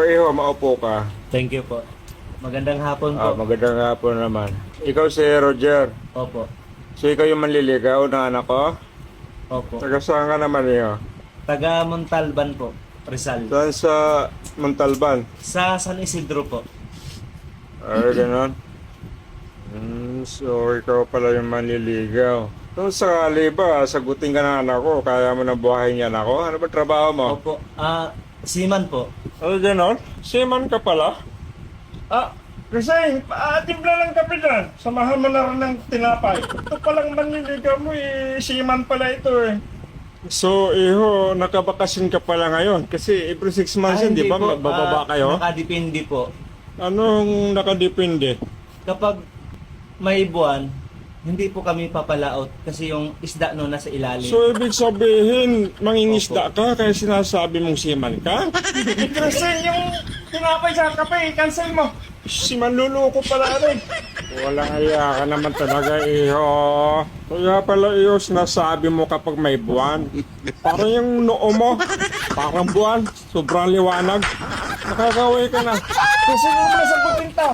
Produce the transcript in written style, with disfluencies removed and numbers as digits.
iho, maupo ka. Thank you po. Magandang hapon po. Magandang hapon naman. Ikaw si Roger. Opo. So ikaw yung manliligaw ng anak ko? Opo. Taga saan ka naman iho? Taga Montalban po, Rizal. Saan sa Montalban? Sa San Isidro po. Ay, ganon. So ikaw pala yung manliligaw. Kung sakali ba, sagutin ka ng anak ko, kaya mo na buhayin yan ako? Ano ba trabaho mo? Opo. Seaman po. Oh, ganon? Seaman ka pala? Kasi, timpla lang kape dyan. Samahan mo na rin ng tinapay. Ito palang manliligaw mo seaman pala ito So, iho, nakabakasin ka pala ngayon. Kasi every 6 months yun, di ba? po. Magbababa kayo? Nakadepende po. Anong nakadepende? Kapag may buwan, hindi po kami papalaot kasi yung isda no nasa ilalim. So, ibig sabihin, mangingisda ka kaya sinasabi mong seaman ka? Kasi yung tinapay sa kape, cancel mo. Si manluloko pala rin. Walang iya ka naman talaga, iho. Kaya pala, iho, sinasabi mo kapag may buwan. Parang yung noo mo, parang buwan, sobrang liwanag. Nakakaway ka na. Kasi mo nasagutin to.